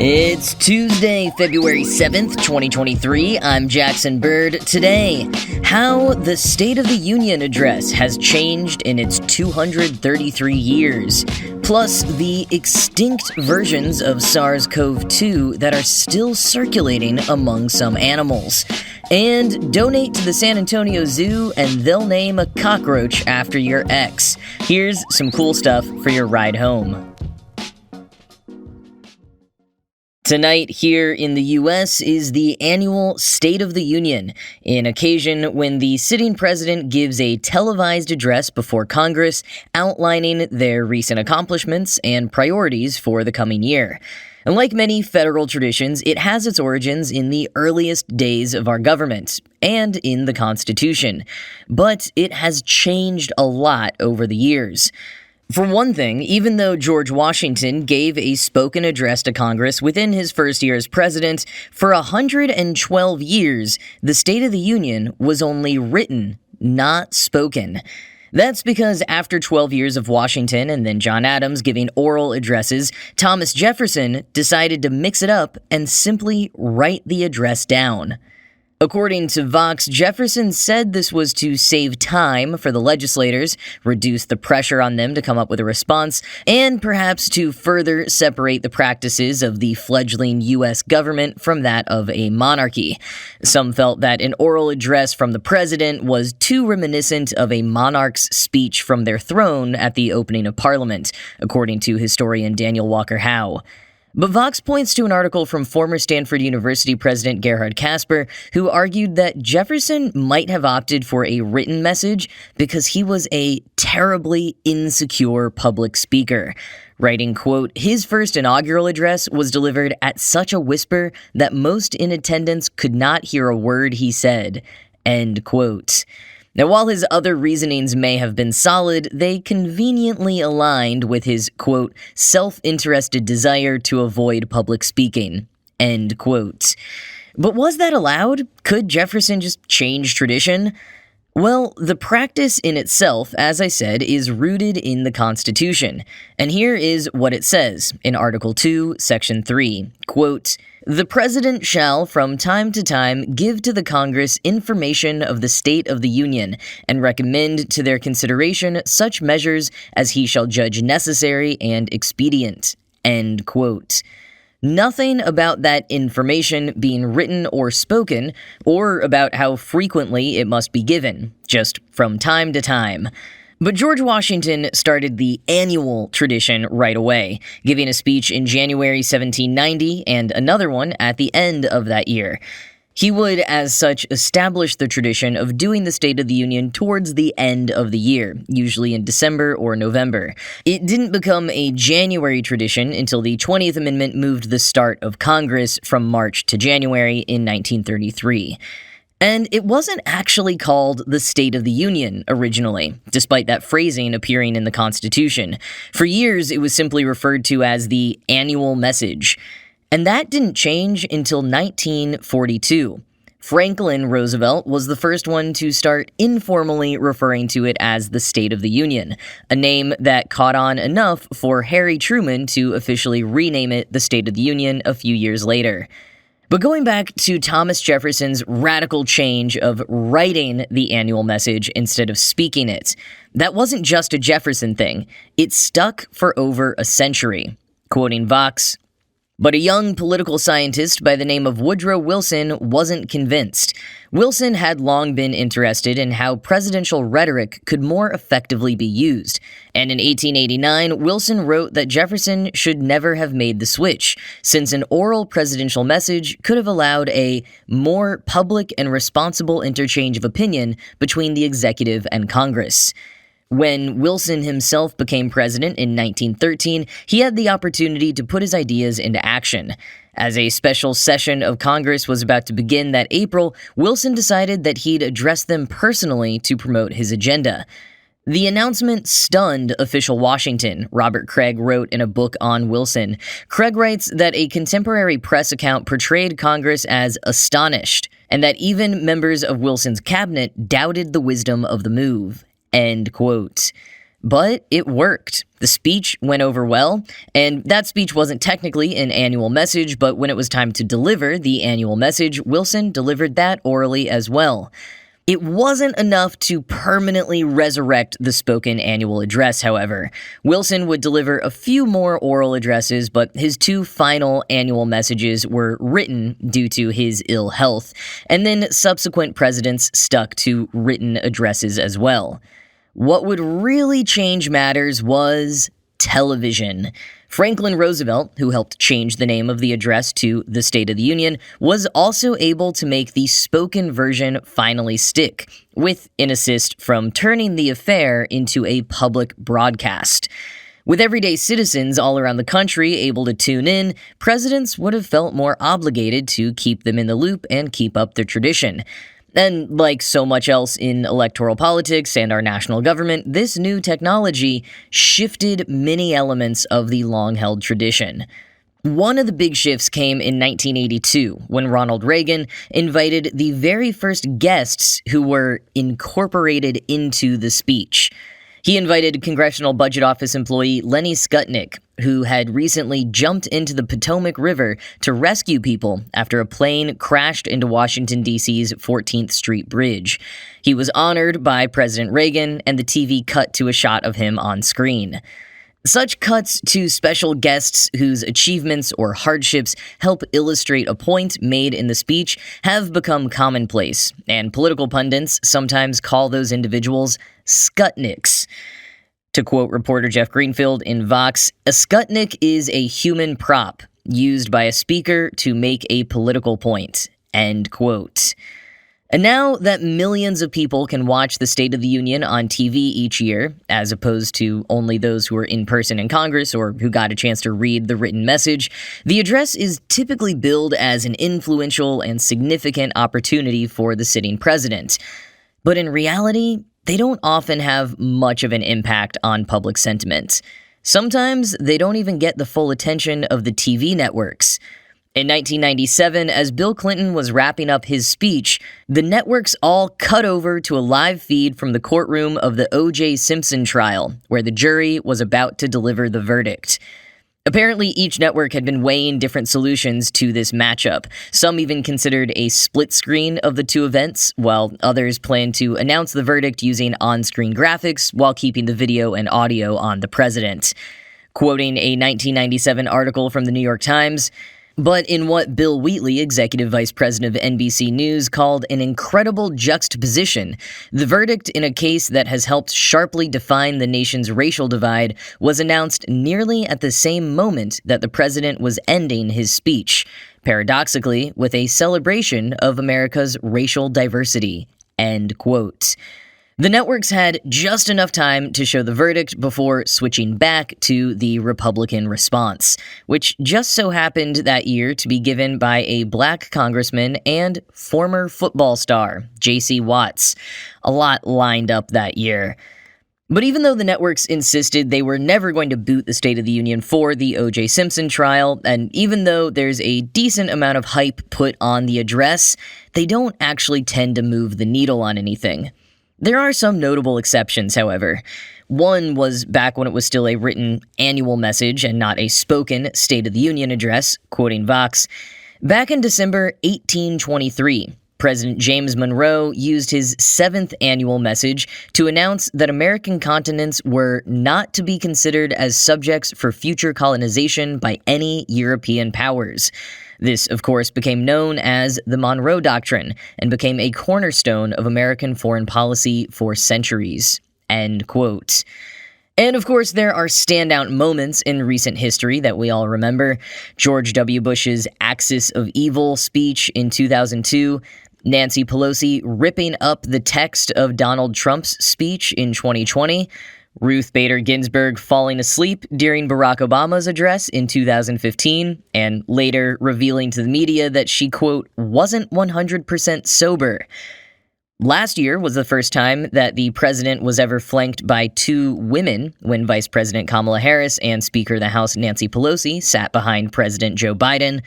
It's Tuesday, February 7th, 2023. I'm Jackson Bird. Today, how the State of the Union address has changed in its 233 years, plus the extinct versions of SARS-CoV-2 that are still circulating among some animals. And donate to the San Antonio Zoo and they'll name a cockroach after your ex. Here's some cool stuff for your ride home. Tonight here in the U.S. is the annual State of the Union, an occasion when the sitting president gives a televised address before Congress outlining their recent accomplishments and priorities for the coming year. And like many federal traditions, it has its origins in the earliest days of our government and in the Constitution. But it has changed a lot over the years. For one thing, even though George Washington gave a spoken address to Congress within his first year as president, for 112 years, the State of the Union was only written, not spoken. That's because after 12 years of Washington and then John Adams giving oral addresses, Thomas Jefferson decided to mix it up and simply write the address down. According to Vox, Jefferson said this was to save time for the legislators, reduce the pressure on them to come up with a response, and perhaps to further separate the practices of the fledgling U.S. government from that of a monarchy. Some felt that an oral address from the president was too reminiscent of a monarch's speech from their throne at the opening of Parliament, according to historian Daniel Walker Howe. But Vox points to an article from former Stanford University President Gerhard Casper, who argued that Jefferson might have opted for a written message because he was a terribly insecure public speaker. Writing, quote, his first inaugural address was delivered at such a whisper that most in attendance could not hear a word he said, end quote. Now, while his other reasonings may have been solid, they conveniently aligned with his, quote, self-interested desire to avoid public speaking, end quote. But was that allowed? Could Jefferson just change tradition? Well, the practice in itself, as I said, is rooted in the Constitution. And here is what it says in Article 2, Section 3, quote, the President shall from time to time give to the Congress information of the State of the Union and recommend to their consideration such measures as he shall judge necessary and expedient, end quote. Nothing about that information being written or spoken, or about how frequently it must be given, just from time to time. But George Washington started the annual tradition right away, giving a speech in January 1790 and another one at the end of that year. He would, as such, establish the tradition of doing the State of the Union towards the end of the year, usually in December or November. It didn't become a January tradition until the 20th Amendment moved the start of Congress from March to January in 1933. And it wasn't actually called the State of the Union originally, despite that phrasing appearing in the Constitution. For years, it was simply referred to as the annual message. And that didn't change until 1942. Franklin Roosevelt was the first one to start informally referring to it as the State of the Union, a name that caught on enough for Harry Truman to officially rename it the State of the Union a few years later. But going back to Thomas Jefferson's radical change of writing the annual message instead of speaking it, that wasn't just a Jefferson thing. It stuck for over a century. Quoting Vox, but a young political scientist by the name of Woodrow Wilson wasn't convinced. Wilson had long been interested in how presidential rhetoric could more effectively be used, and in 1889, Wilson wrote that Jefferson should never have made the switch, since an oral presidential message could have allowed a more public and responsible interchange of opinion between the executive and Congress. When Wilson himself became president in 1913, he had the opportunity to put his ideas into action. As a special session of Congress was about to begin that April, Wilson decided that he'd address them personally to promote his agenda. The announcement stunned official Washington, Robert Craig wrote in a book on Wilson. Craig writes that a contemporary press account portrayed Congress as astonished, and that even members of Wilson's cabinet doubted the wisdom of the move. End quote. But it worked. The speech went over well, and that speech wasn't technically an annual message, but when it was time to deliver the annual message, Wilson delivered that orally as well. It wasn't enough to permanently resurrect the spoken annual address, however. Wilson would deliver a few more oral addresses, but his two final annual messages were written due to his ill health, and then subsequent presidents stuck to written addresses as well. What would really change matters was television. Franklin Roosevelt, who helped change the name of the address to the State of the Union, was also able to make the spoken version finally stick, with an assist from turning the affair into a public broadcast. With everyday citizens all around the country able to tune in, presidents would have felt more obligated to keep them in the loop and keep up their tradition. And like so much else in electoral politics and our national government, this new technology shifted many elements of the long-held tradition. One of the big shifts came in 1982, when Ronald Reagan invited the very first guests who were incorporated into the speech. He invited Congressional Budget Office employee Lenny Skutnik, who had recently jumped into the Potomac River to rescue people after a plane crashed into Washington, D.C.'s 14th Street Bridge. He was honored by President Reagan, and the TV cut to a shot of him on screen. Such cuts to special guests whose achievements or hardships help illustrate a point made in the speech have become commonplace, and political pundits sometimes call those individuals Skutniks. To quote reporter Jeff Greenfield in Vox, a Skutnik is a human prop used by a speaker to make a political point. End quote. And now that millions of people can watch the State of the Union on TV each year, as opposed to only those who are in person in Congress or who got a chance to read the written message, the address is typically billed as an influential and significant opportunity for the sitting president. But in reality, they don't often have much of an impact on public sentiment. Sometimes they don't even get the full attention of the TV networks. In 1997, as Bill Clinton was wrapping up his speech, the networks all cut over to a live feed from the courtroom of the O.J. Simpson trial, where the jury was about to deliver the verdict. Apparently, each network had been weighing different solutions to this matchup. Some even considered a split screen of the two events, while others planned to announce the verdict using on-screen graphics while keeping the video and audio on the president. Quoting a 1997 article from the New York Times, but in what Bill Wheatley, executive vice president of NBC News, called an incredible juxtaposition, the verdict in a case that has helped sharply define the nation's racial divide was announced nearly at the same moment that the president was ending his speech, paradoxically with a celebration of America's racial diversity. End quote. The networks had just enough time to show the verdict before switching back to the Republican response, which just so happened that year to be given by a black congressman and former football star, J.C. Watts. A lot lined up that year. But even though the networks insisted they were never going to boot the State of the Union for the O.J. Simpson trial, and even though there's a decent amount of hype put on the address, they don't actually tend to move the needle on anything. There are some notable exceptions, however. One was back when it was still a written annual message and not a spoken State of the Union address, quoting Vox. Back in December 1823, President James Monroe used his 7th annual message to announce that American continents were not to be considered as subjects for future colonization by any European powers. This, of course, became known as the Monroe Doctrine and became a cornerstone of American foreign policy for centuries. End quote. And of course, there are standout moments in recent history that we all remember. George W. Bush's Axis of Evil speech in 2002, Nancy Pelosi ripping up the text of Donald Trump's speech in 2020, Ruth Bader Ginsburg falling asleep during Barack Obama's address in 2015, and later revealing to the media that she, quote, wasn't 100% sober. Last year was the first time that the president was ever flanked by two women, when Vice President Kamala Harris and Speaker of the House Nancy Pelosi sat behind President Joe Biden.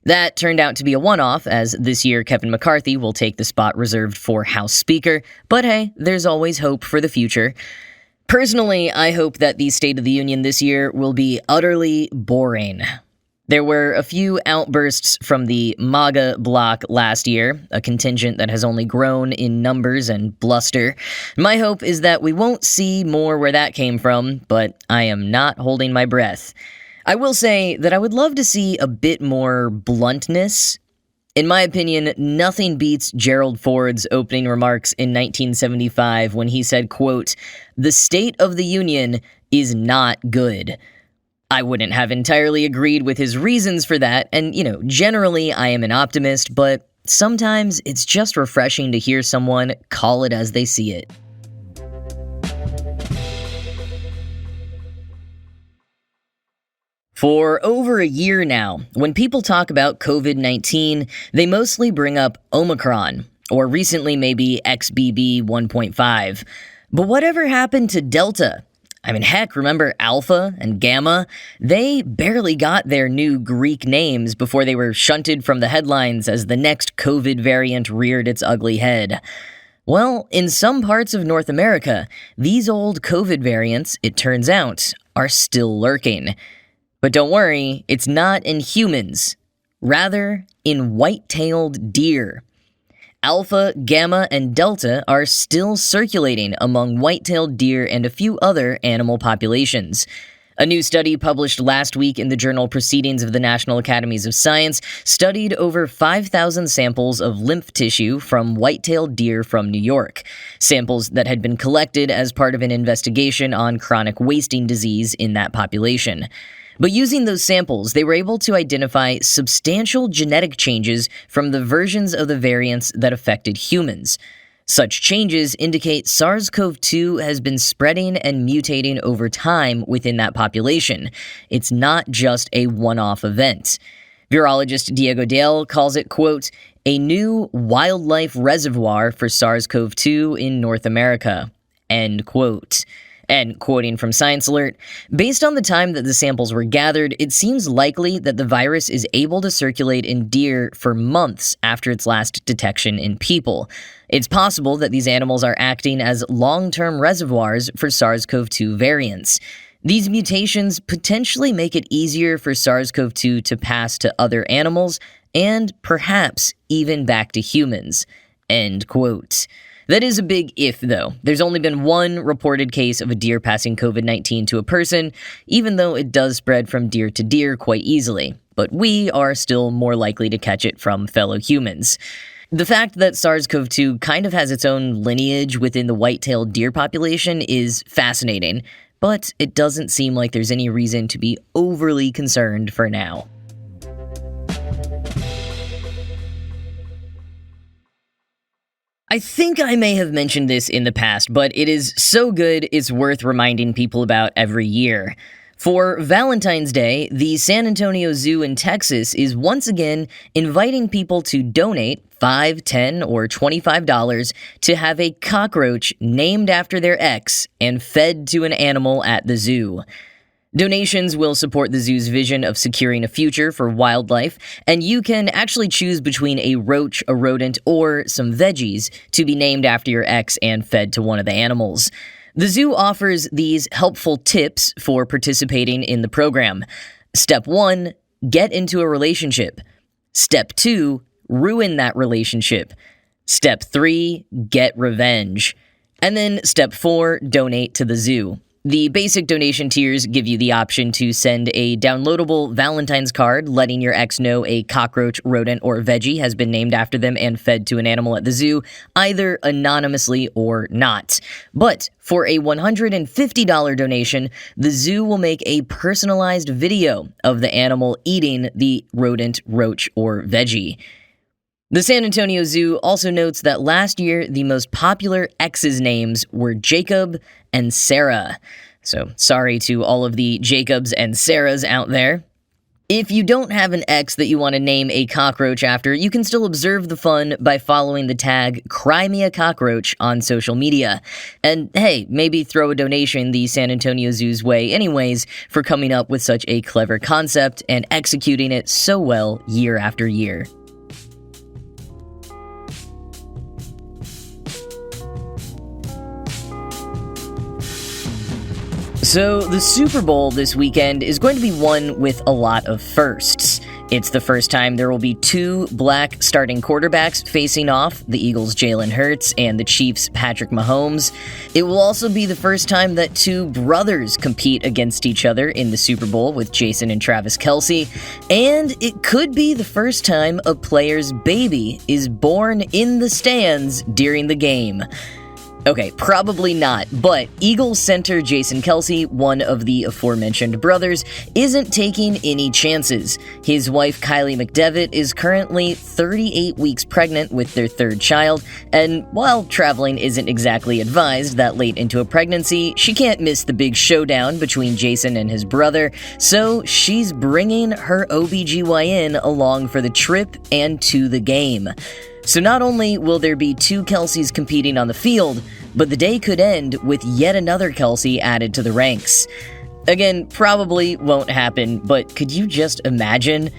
That turned out to be a one-off, as this year Kevin McCarthy will take the spot reserved for House Speaker, but hey, there's always hope for the future. Personally, I hope that the State of the Union this year will be utterly boring. There were a few outbursts from the MAGA bloc last year, a contingent that has only grown in numbers and bluster. My hope is that we won't see more where that came from, but I am not holding my breath. I will say that I would love to see a bit more bluntness. In my opinion, nothing beats Gerald Ford's opening remarks in 1975 when he said, quote, "The State of the Union is not good." I wouldn't have entirely agreed with his reasons for that, and, generally I am an optimist, but sometimes it's just refreshing to hear someone call it as they see it. For over a year now, when people talk about COVID-19, they mostly bring up Omicron, or recently maybe XBB 1.5. But whatever happened to Delta? Heck, remember Alpha and Gamma? They barely got their new Greek names before they were shunted from the headlines as the next COVID variant reared its ugly head. Well, in some parts of North America, these old COVID variants, it turns out, are still lurking. But don't worry, it's not in humans. Rather, in white-tailed deer. Alpha, Gamma, and Delta are still circulating among white-tailed deer and a few other animal populations. A new study published last week in the journal Proceedings of the National Academies of Science studied over 5,000 samples of lymph tissue from white-tailed deer from New York, samples that had been collected as part of an investigation on chronic wasting disease in that population. But using those samples, they were able to identify substantial genetic changes from the versions of the variants that affected humans. Such changes indicate SARS-CoV-2 has been spreading and mutating over time within that population. It's not just a one-off event. Virologist Diego Dale calls it, quote, "a new wildlife reservoir for SARS-CoV-2 in North America," end quote. And quoting from Science Alert, "Based on the time that the samples were gathered, it seems likely that the virus is able to circulate in deer for months after its last detection in people. It's possible that these animals are acting as long-term reservoirs for SARS-CoV-2 variants. These mutations potentially make it easier for SARS-CoV-2 to pass to other animals and perhaps even back to humans," end quote. That is a big if, though. There's only been one reported case of a deer passing COVID-19 to a person, even though it does spread from deer to deer quite easily. But we are still more likely to catch it from fellow humans. The fact that SARS-CoV-2 kind of has its own lineage within the white-tailed deer population is fascinating, but it doesn't seem like there's any reason to be overly concerned for now. I think I may have mentioned this in the past, but it is so good it's worth reminding people about every year. For Valentine's Day, the San Antonio Zoo in Texas is once again inviting people to donate $5, $10, or $25 to have a cockroach named after their ex and fed to an animal at the zoo. Donations will support the zoo's vision of securing a future for wildlife, and you can actually choose between a roach, a rodent, or some veggies to be named after your ex and fed to one of the animals. The zoo offers these helpful tips for participating in the program. Step 1, get into a relationship. Step 2, ruin that relationship. Step 3, get revenge. And then Step 4, donate to the zoo. The basic donation tiers give you the option to send a downloadable Valentine's card letting your ex know a cockroach, rodent, or veggie has been named after them and fed to an animal at the zoo, either anonymously or not. But for a $150 donation, the zoo will make a personalized video of the animal eating the rodent, roach, or veggie. The San Antonio Zoo also notes that last year, the most popular exes' names were Jacob and Sarah. So sorry to all of the Jacobs and Sarahs out there. If you don't have an ex that you want to name a cockroach after, you can still observe the fun by following the tag #CryMeACockroach on social media. And hey, maybe throw a donation the San Antonio Zoo's way anyways for coming up with such a clever concept and executing it so well year after year. So, the Super Bowl this weekend is going to be one with a lot of firsts. It's the first time there will be two black starting quarterbacks facing off, the Eagles' Jalen Hurts and the Chiefs' Patrick Mahomes. It will also be the first time that two brothers compete against each other in the Super Bowl with Jason and Travis Kelce. And it could be the first time a player's baby is born in the stands during the game. Okay, probably not, but Eagles center Jason Kelce, one of the aforementioned brothers, isn't taking any chances. His wife Kylie McDevitt is currently 38 weeks pregnant with their third child, and while traveling isn't exactly advised that late into a pregnancy, she can't miss the big showdown between Jason and his brother, so she's bringing her OBGYN along for the trip and to the game. So not only will there be two Kelces competing on the field, but the day could end with yet another Kelce added to the ranks. Again, probably won't happen, but could you just imagine?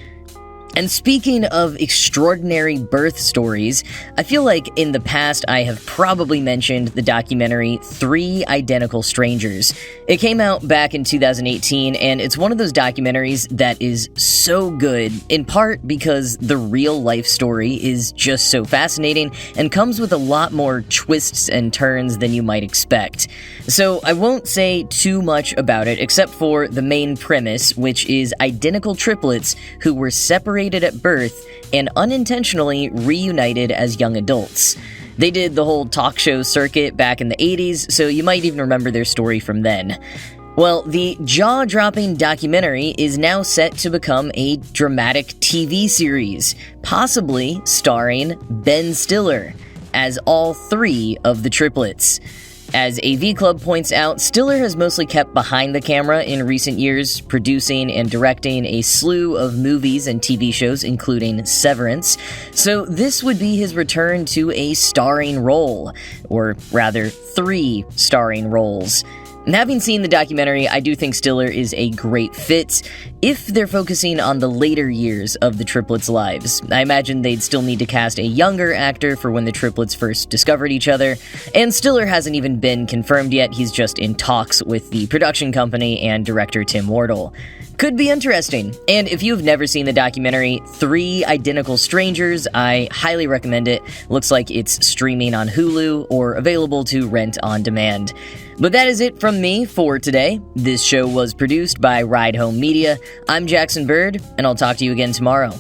And speaking of extraordinary birth stories, I feel like in the past I have probably mentioned the documentary Three Identical Strangers. It came out back in 2018, and it's one of those documentaries that is so good, in part because the real-life story is just so fascinating and comes with a lot more twists and turns than you might expect. So I won't say too much about it, except for the main premise, which is identical triplets who were separated at birth and unintentionally reunited as young adults. They did the whole talk show circuit back in the 80s, so you might even remember their story from then. Well, the jaw-dropping documentary is now set to become a dramatic TV series, possibly starring Ben Stiller as all three of the triplets. As AV Club points out, Stiller has mostly kept behind the camera in recent years, producing and directing a slew of movies and TV shows, including Severance. So this would be his return to a starring role, or rather, three starring roles. And having seen the documentary, I do think Stiller is a great fit if they're focusing on the later years of the triplets' lives. I imagine they'd still need to cast a younger actor for when the triplets first discovered each other, and Stiller hasn't even been confirmed yet. He's just in talks with the production company and director Tim Wardle. Could be interesting. And if you've never seen the documentary Three Identical Strangers, I highly recommend it. Looks like it's streaming on Hulu or available to rent on demand. But that is it from me for today. This show was produced by Ride Home Media. I'm Jackson Bird, and I'll talk to you again tomorrow.